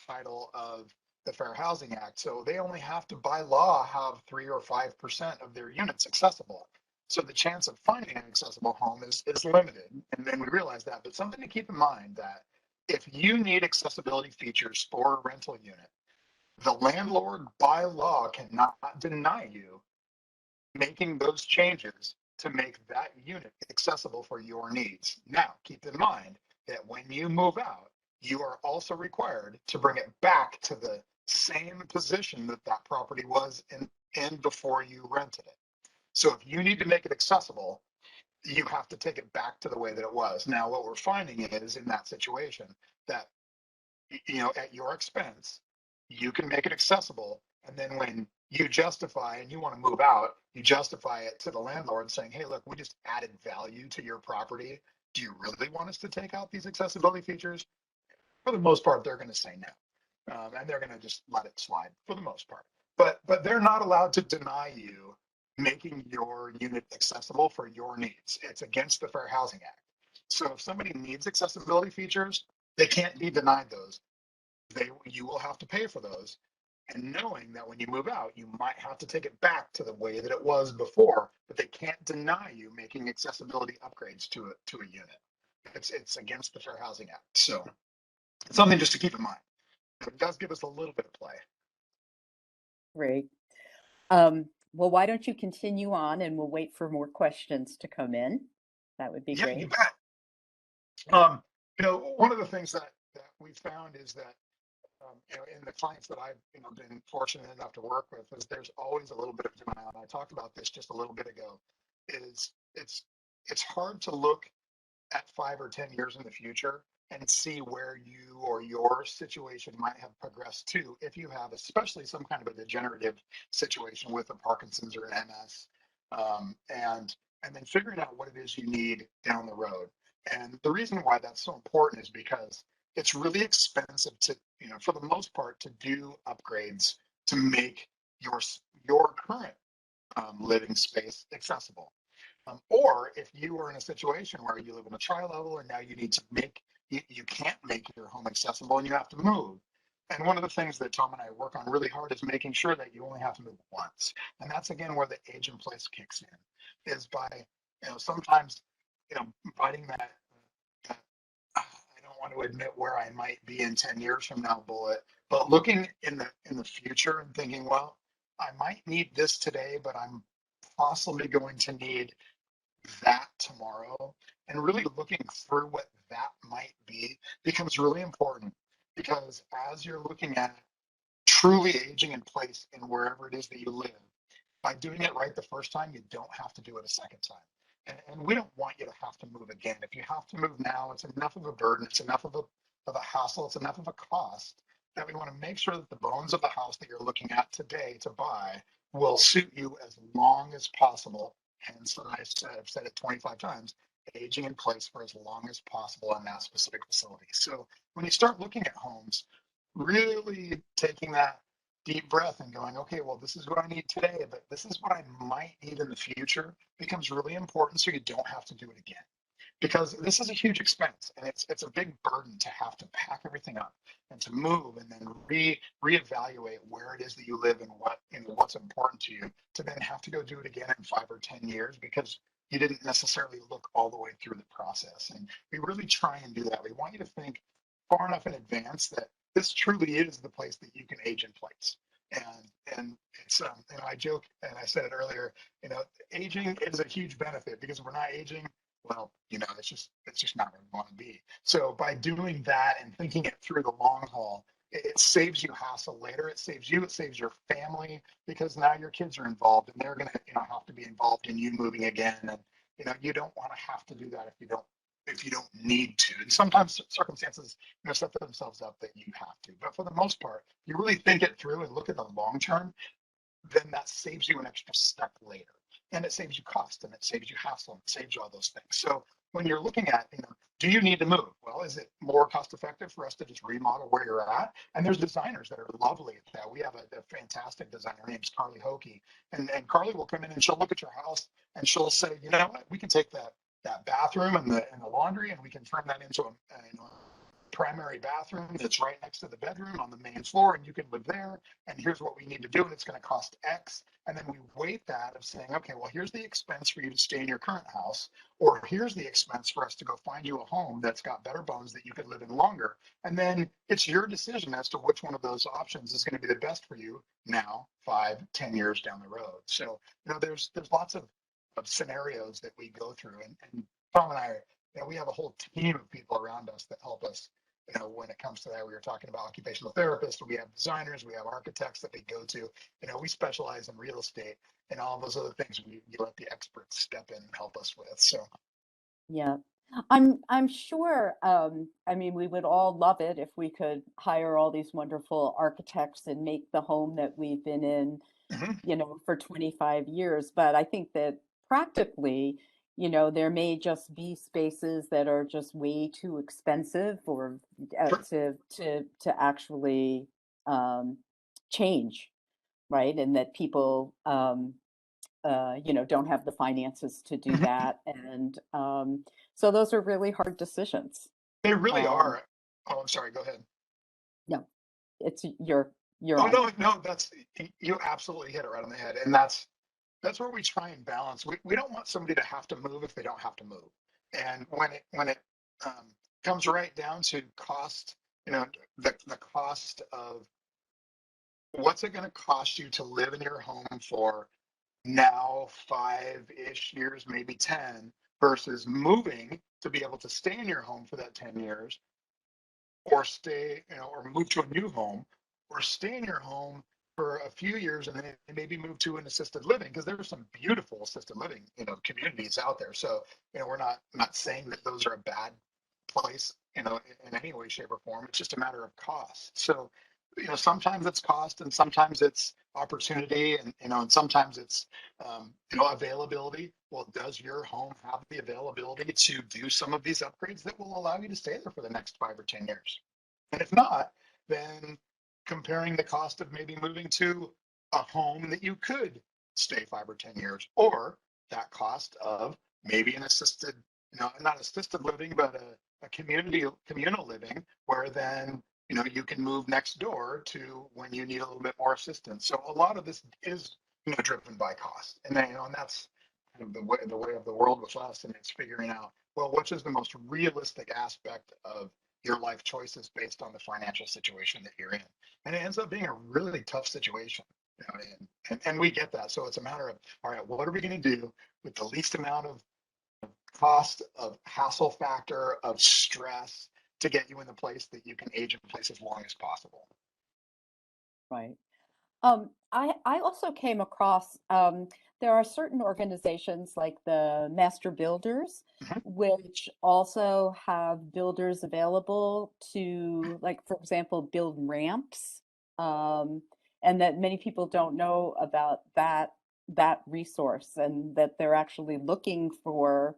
title of the Fair Housing Act. So they only have to, by law, have 3 or 5% of their units accessible. So the chance of finding an accessible home is limited. And then we realize that. But something to keep in mind that if you need accessibility features for a rental unit, the landlord by law cannot deny you making those changes to make that unit accessible for your needs. Now, keep in mind that when you move out, you are also required to bring it back to the same position that that property was in before you rented it. So if you need to make it accessible, you have to take it back to the way that it was. Now, what we're finding is in that situation that, at your expense, you can make it accessible. And then when you justify and you want to move out, you justify it to the landlord saying, hey, look, we just added value to your property. Do you really want us to take out these accessibility features? For the most part, they're going to say no. And they're going to just let it slide for the most part. But they're not allowed to deny you making your unit accessible for your needs. It's against the Fair Housing Act. So if somebody needs accessibility features, they can't be denied those. You will have to pay for those. And knowing that when you move out, you might have to take it back to the way that it was before, but they can't deny you making accessibility upgrades to a unit. It's against the Fair Housing Act. So it's something just to keep in mind. It does give us a little bit of play. Great. Well, why don't you continue on and we'll wait for more questions to come in. That would be Yeah, great. you bet. One of the things that we found is that in the clients that I've been fortunate enough to work with, is there's always a little bit of denial. And I talked about this just a little bit ago. It's hard to look at 5 or 10 years in the future and see where you or your situation might have progressed to if you have especially some kind of a degenerative situation with a Parkinson's or MS, and then figuring out what it is you need down the road. And the reason why that's so important is because it's really expensive to, for the most part, to do upgrades to make your current living space accessible. Or if you are in a situation where you live in a tri-level and now you need to you can't make your home accessible and you have to move. And one of the things that Tom and I work on really hard is making sure that you only have to move once. And that's again where the age in place kicks in, is by, sometimes, biting that I don't want to admit where I might be in 10 years from now bullet, but looking in the future and thinking, well, I might need this today, but I'm possibly going to need that tomorrow, and really looking through what that might be becomes really important, because as you're looking at truly aging in place in wherever it is that you live, by doing it right the first time, you don't have to do it a second time. And we don't want you to have to move again. If you have to move now, it's enough of a burden, it's enough of a hassle, it's enough of a cost, that we want to make sure that the bones of the house that you're looking at today to buy will suit you as long as possible. Hence, I've said it 25 times, aging in place for as long as possible in that specific facility. So when you start looking at homes, really taking that deep breath and going, okay, well, this is what I need today, but this is what I might need in the future, becomes really important, so you don't have to do it again. Because this is a huge expense, and it's a big burden to have to pack everything up and to move and then reevaluate where it is that you live and what's important to you, to then have to go do it again in 5 or 10 years because you didn't necessarily look all the way through the process. And we really try and do that. We want you to think far enough in advance that this truly is the place that you can age in place. And it's I joke, and I said it earlier, aging is a huge benefit, because if we're not aging, well, it's just not where we want to be. So by doing that and thinking it through the long haul, it saves you hassle later. It saves you, it saves your family, because now your kids are involved and they're going to have to be involved in you moving again. And you don't want to have to do that if you don't need to. And sometimes circumstances set themselves up that you have to. But for the most part, you really think it through and look at the long term, then that saves you an extra step later. And it saves you cost, and it saves you hassle, and it saves you all those things. So when you're looking at, do you need to move? Well, is it more cost effective for us to just remodel where you're at? And there's designers that are lovely at that. We have a fantastic designer named Carly Hoke, and Carly will come in and she'll look at your house and she'll say, what, we can take that bathroom and the laundry and we can turn that into primary bathroom that's right next to the bedroom on the main floor, and you can live there. And here's what we need to do, and it's going to cost X. And then we weight that of saying, okay, well, here's the expense for you to stay in your current house, or here's the expense for us to go find you a home that's got better bones that you could live in longer. And then it's your decision as to which one of those options is going to be the best for you now, 5, 10 years down the road. So, there's lots of scenarios that we go through, and Tom and I, we have a whole team of people around us that help us, when it comes to that. We were talking about occupational therapists, we have designers, we have architects that we go to. We specialize in real estate, and all those other things we let the experts step in and help us with. So Yeah. I'm sure, I mean, we would all love it if we could hire all these wonderful architects and make the home that we've been in, mhm, for 25 years. But I think that practically, there may just be spaces that are just way too expensive or sure. to actually change, right? And that people don't have the finances to do Mhm. that. And so those are really hard decisions. They really Um, are. Oh, I'm sorry, go ahead. no, it's you're Oh, on. no, you absolutely hit it right on the head. And that's where we try and balance. We don't want somebody to have to move if they don't have to move. And when it um, comes right down to cost, the cost of what's it going to cost you to live in your home for now 5-ish years, maybe 10, versus moving to be able to stay in your home for that 10 years, or stay, or move to a new home, or stay in your home for a few years and then maybe move to an assisted living, because there's some beautiful assisted living, communities out there. So, we're not saying that those are a bad place, in any way, shape, or form. It's just a matter of cost. So, sometimes it's cost, and sometimes it's opportunity, and sometimes it's availability. Well, does your home have the availability to do some of these upgrades that will allow you to stay there for the next 5 or 10 years? And if not, then comparing the cost of maybe moving to a home that you could stay 5 or 10 years, or that cost of maybe an assisted, not assisted living, but a communal living, where then you can move next door to when you need a little bit more assistance. So a lot of this is driven by cost, and then and that's kind of the way of the world with us, and it's figuring out, well, which is the most realistic aspect of your life choices based on the financial situation that you're in. And it ends up being a really tough situation, and we get that. So it's a matter of, all right, what are we going to do with the least amount of cost, of hassle factor, of stress, to get you in the place that you can age in place as long as possible. Right. I also came across, there are certain organizations like the Master Builders, Mhm. which also have builders available to, like, for example, build ramps. Um, and that many people don't know about that resource, and that they're actually looking for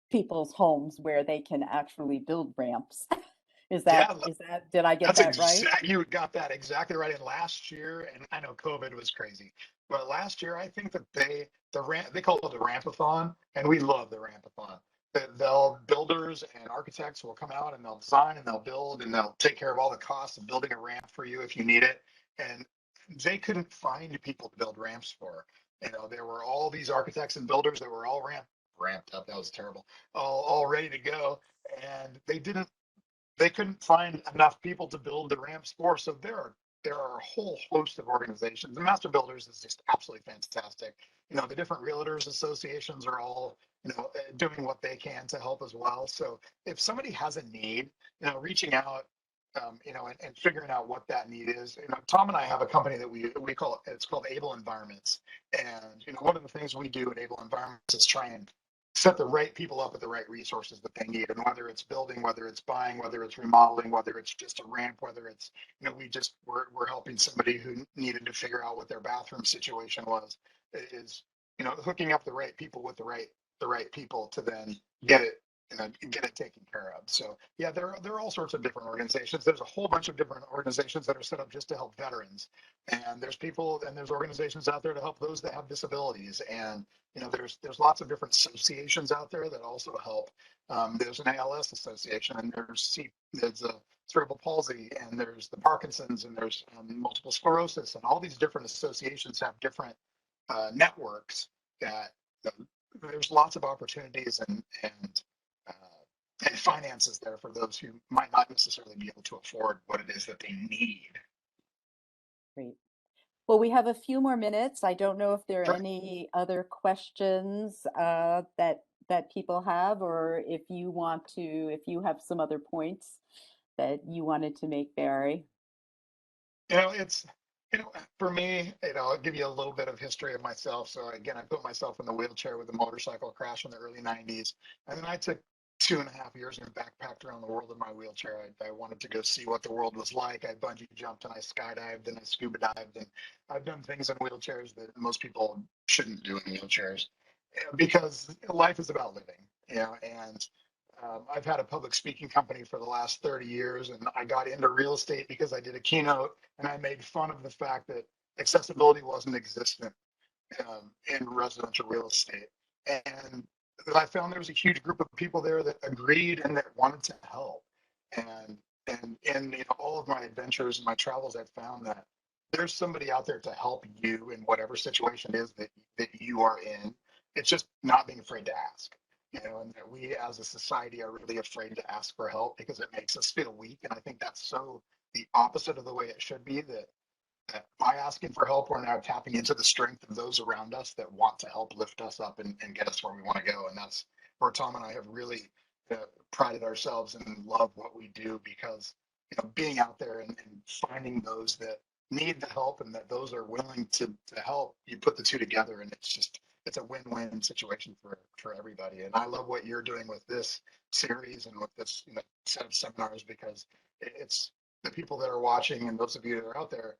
people's homes where they can actually build ramps. Yeah, Did I get that's that right? you got that exactly right. And last year, and I know COVID was crazy, but last year I think that they call it the Rampathon, and we love the Rampathon. They'll builders and architects will come out and they'll design and they'll build and they'll take care of all the costs of building a ramp for you if you need it. And they couldn't find people to build ramps for. There were all these architects and builders that were all ramped up. That was terrible. All ready to go, and they couldn't find enough people to build the ramps for. So there are a whole host of organizations. The Master Builders is just absolutely fantastic. The different realtors associations are all doing what they can to help as well. So if somebody has a need, reaching out, and figuring out what that need is. Tom and I have a company that we call it's called Able Environments, and one of the things we do at Able Environments is try and set the right people up with the right resources that they need. And whether it's building, whether it's buying, whether it's remodeling, whether it's just a ramp, whether it's, we're helping somebody who needed to figure out what their bathroom situation was, is, hooking up the right people with the right people to then get it get it taken care of. So yeah, there are all sorts of different organizations. There's a whole bunch of different organizations that are set up just to help veterans, and there's people and there's organizations out there to help those that have disabilities. And there's lots of different associations out there that also help. There's an ALS association, and there's a cerebral palsy, and there's the Parkinson's, and there's multiple sclerosis, and all these different associations have different networks that there's lots of opportunities and finances there for those who might not necessarily be able to afford what it is that they need. Great. Well, we have a few more minutes. I don't know if there are Sure. any other questions that people have, or if you have some other points that you wanted to make, Barry. It's for me, I'll give you a little bit of history of myself. So again, I put myself in the wheelchair with a motorcycle crash in the early 90s, and then I took 2.5 years and backpacked around the world in my wheelchair. I wanted to go see what the world was like. I bungee jumped and I skydived and I scuba dived, and I've done things in wheelchairs that most people shouldn't do in wheelchairs because life is about living, and I've had a public speaking company for the last 30 years, and I got into real estate because I did a keynote and I made fun of the fact that accessibility wasn't existent in residential real estate. And I found there was a huge group of people there that agreed and that wanted to help. And in all of my adventures and my travels, I've found that there's somebody out there to help you in whatever situation it is that you are in. It's just not being afraid to ask. And that we as a society are really afraid to ask for help because it makes us feel weak. And I think that's so the opposite of the way it should be, that by asking for help, we're now tapping into the strength of those around us that want to help lift us up and get us where we want to go. And that's where Tom and I have really prided ourselves and love what we do, because being out there and finding those that need the help and that those are willing to help, you put the two together, and it's a win-win situation for everybody. And I love what you're doing with this series and with this set of seminars, because it's the people that are watching and those of you that are out there,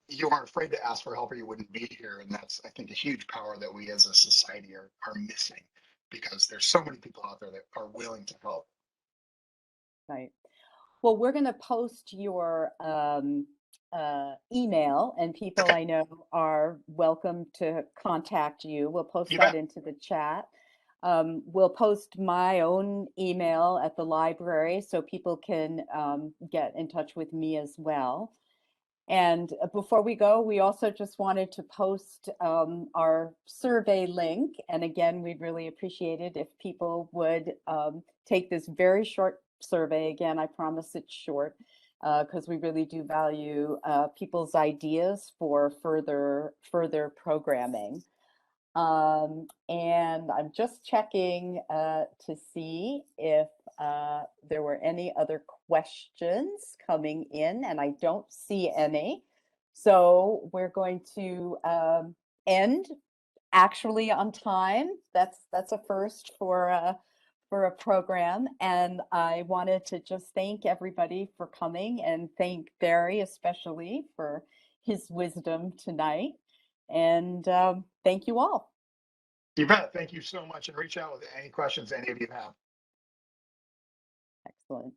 you aren't afraid to ask for help or you wouldn't be here. And that's, I think, a huge power that we as a society are missing, because there's so many people out there that are willing to help. Right. Well, we're going to post your email, and people I know are welcome to contact you. We'll post that into the chat. We'll post my own email at the library so people can get in touch with me as well. And before we go, we also just wanted to post our survey link. And again, we'd really appreciate it if people would take this very short survey. Again, I promise it's short, because we really do value people's ideas for further programming. And I'm just checking to see if there were any other questions coming in, and I don't see any. So we're going to end actually on time. That's a first for a program. And I wanted to just thank everybody for coming, and thank Barry especially for his wisdom tonight. And thank you all. You bet. Thank you so much. And reach out with any questions any of you have. Excellent.